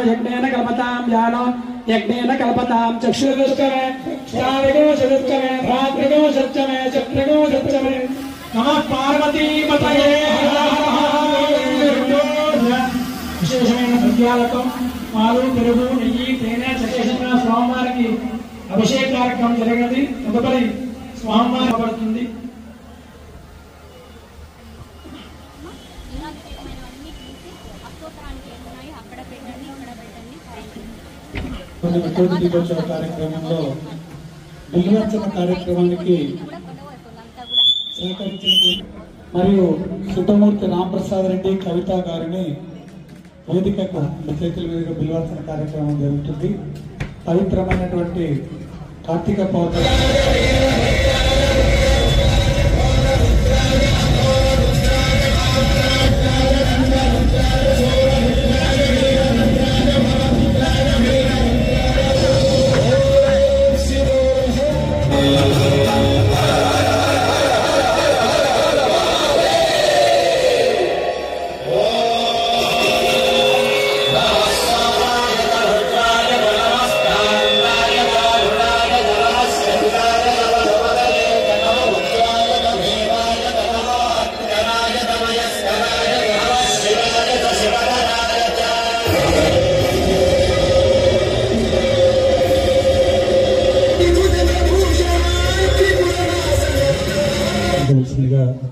यज्ञेन कल्पतां यानो यज्ञेन कल्पतां चक्षुर्दुष्टमे श्रावणोषदुष्टमे भ्रातृदोषच्चमे चक्रदोषच्चमे नमः पार्वती पतये విశేషమైన ద్రవ్యాలతో పాలు పెరుగు నెయ్యి తేనె చక్కెర స్వామివారికి అభిషేక కార్యక్రమం జరిగింది. తదుపరి స్వామివారి పడుతుంది. కార్యక్రమంలో బిల్వార్చన కార్యక్రమానికి సహకరించిన మరియు సుబ్బమూర్తి రామప్రసాద్ రెడ్డి కవిత గారిని వేదికకు చేతుల మీదుగా బిల్వార్చన కార్యక్రమం జరుగుతుంది. పవిత్రమైనటువంటి కార్తీక పౌర్ణమి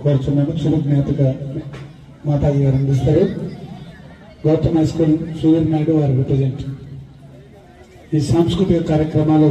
కోరుచున్నాను. చురు జ్ఞాపిక మాతాజీ గారు అందిస్తారు. గౌతమ్ హై స్కూల్ సూర్య నాయుడు వారు రిప్రజెంట్ ఈ సాంస్కృతిక కార్యక్రమాలు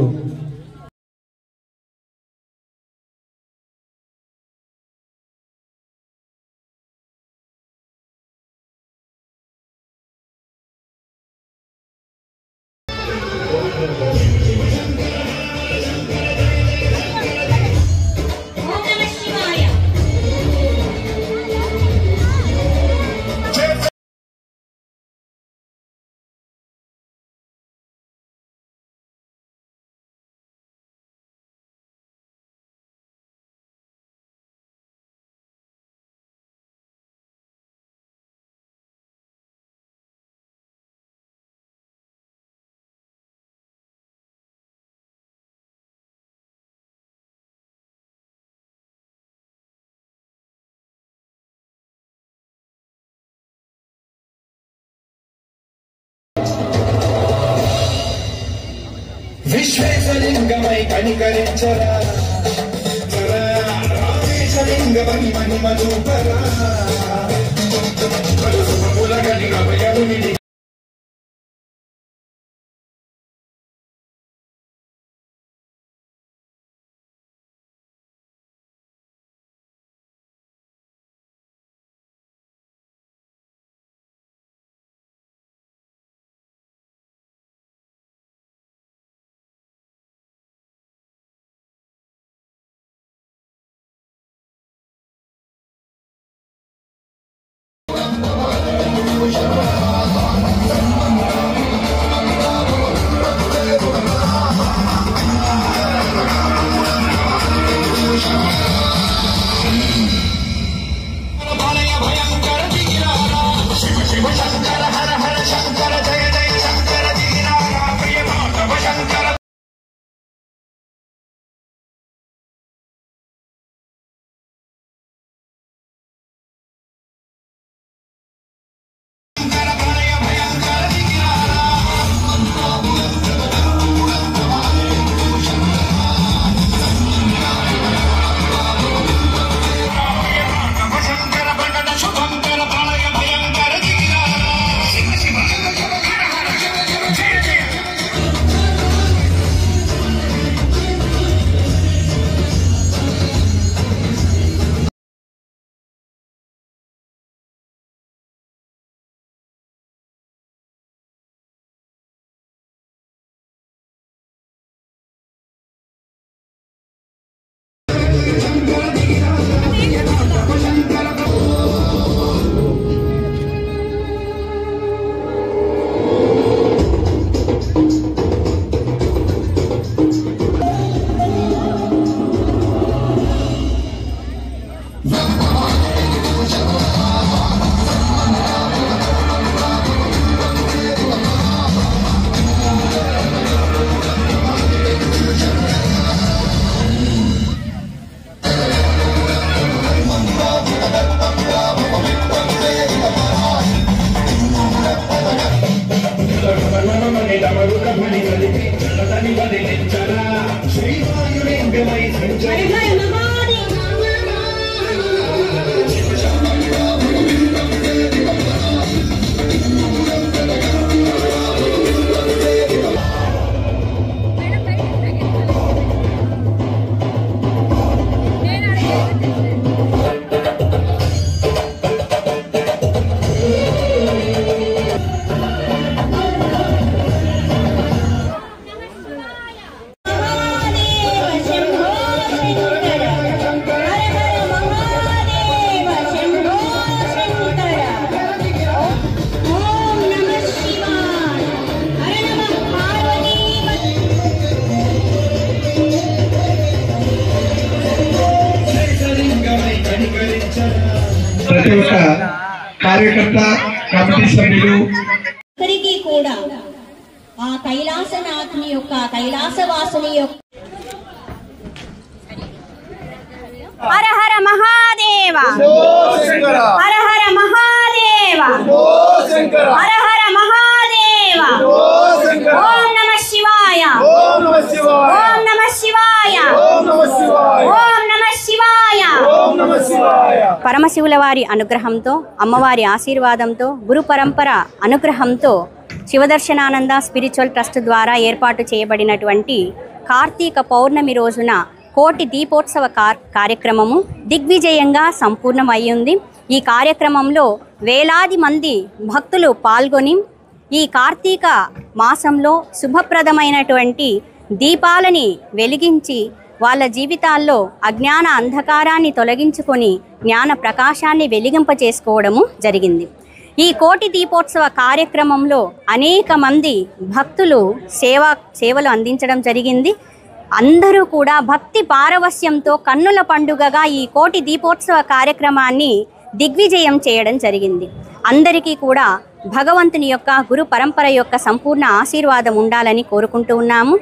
విశ్వేశలింగమై కనికరించరా రామేశలింగమై మహిమనూపరా ప్రతి ఒక్క కార్యకర్త కమిటీ సభ్యులు అందరికీ కూడా ఆ కైలాసనాథుని యొక్క కైలాసవాసుని యొక్క హర హర మహాదేవ హర హర మహాదేవ హర హర మహాదేవ ఓం నమః శివాయ ఓం నమః శివాయ ఓం నమః శివాయ పరమశివుల వారి అనుగ్రహంతో అమ్మవారి ఆశీర్వాదంతో గురు పరంపర అనుగ్రహంతో శివదర్శనానంద స్పిరిచువల్ ట్రస్ట్ ద్వారా ఏర్పాటు చేయబడినటువంటి కార్తీక పౌర్ణమి రోజున కోటి దీపోత్సవ కార్యక్రమము దిగ్విజయంగా సంపూర్ణమయ్యింది. ఈ కార్యక్రమంలో వేలాది మంది భక్తులు పాల్గొని ఈ కార్తీక మాసంలో శుభప్రదమైనటువంటి దీపాలని వెలిగించి వాళ్ళ జీవితాల్లో అజ్ఞాన అంధకారాన్ని తొలగించుకొని జ్ఞాన ప్రకాశాన్ని వెలిగింపచేసుకోవడము జరిగింది. ఈ కోటి దీపోత్సవ కార్యక్రమంలో అనేక మంది భక్తులు సేవలు అందించడం జరిగింది. అందరూ కూడా భక్తి పారవస్యంతో కన్నుల పండుగగా ఈ కోటి దీపోత్సవ కార్యక్రమాన్ని దిగ్విజయం చేయడం జరిగింది. అందరికీ కూడా భగవంతుని యొక్క గురు పరంపర యొక్క సంపూర్ణ ఆశీర్వాదం ఉండాలని కోరుకుంటూ ఉన్నాము.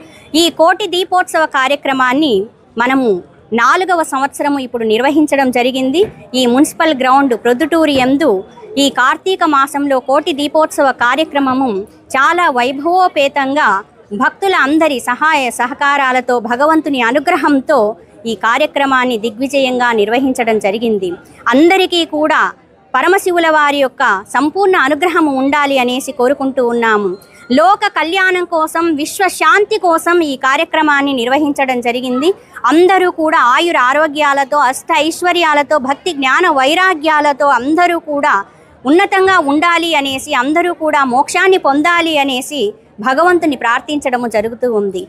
ఈ కోటి దీపోత్సవ కార్యక్రమాన్ని మనము 4వ సంవత్సరము ఇప్పుడు నిర్వహించడం జరిగింది. ఈ మున్సిపల్ గ్రౌండ్ ప్రొద్దుటూరి యందు ఈ కార్తీక మాసంలో కోటి దీపోత్సవ కార్యక్రమము చాలా వైభవోపేతంగా భక్తుల అందరి సహాయ సహకారాలతో భగవంతుని అనుగ్రహంతో ఈ కార్యక్రమాన్ని దిగ్విజయంగా నిర్వహించడం జరిగింది. అందరికీ కూడా పరమశివుల వారి యొక్క సంపూర్ణ అనుగ్రహం ఉండాలి అనేసి కోరుకుంటూ ఉన్నాము. లోక కళ్యాణం కోసం, విశ్వశాంతి కోసం ఈ కార్యక్రమాన్ని నిర్వహించడం జరిగింది. అందరూ కూడా ఆయుర ఆరోగ్యాలతో, అష్ట ఐశ్వర్యాలతో, భక్తి జ్ఞాన వైరాగ్యాలతో అందరూ కూడా ఉన్నతంగా ఉండాలి అనేసి, అందరూ కూడా మోక్షాన్ని పొందాలి అనేసి భగవంతుని ప్రార్థించడము జరుగుతూ ఉంది.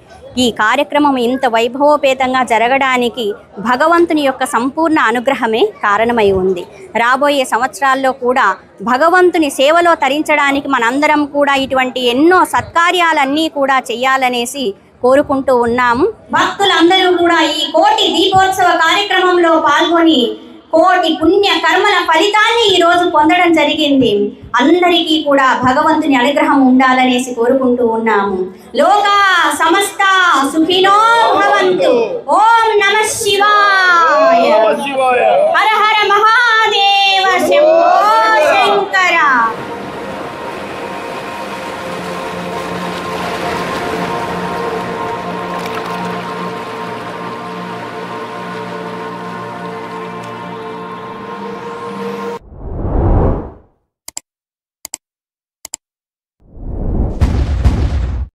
ఈ కార్యక్రమం ఇంత వైభవోపేతంగా జరగడానికి భగవంతుని యొక్క సంపూర్ణ అనుగ్రహమే కారణమై ఉంది. రాబోయే సంవత్సరాల్లో కూడా భగవంతుని సేవలో తరించడానికి మనందరం కూడా ఇటువంటి ఎన్నో సత్కార్యాలన్నీ కూడా చెయ్యాలనేసి కోరుకుంటూ ఉన్నాము. భక్తులందరూ కూడా ఈ కోటి దీపోత్సవ కార్యక్రమంలో పాల్గొని కోటి పుణ్య కర్మల ఫలితాన్ని ఈరోజు పొందడం జరిగింది. అందరికీ కూడా భగవంతుని అనుగ్రహం ఉండాలనేసి కోరుకుంటూ ఉన్నాము. లోకా సమస్త సుఖినో భవంతు. ఓం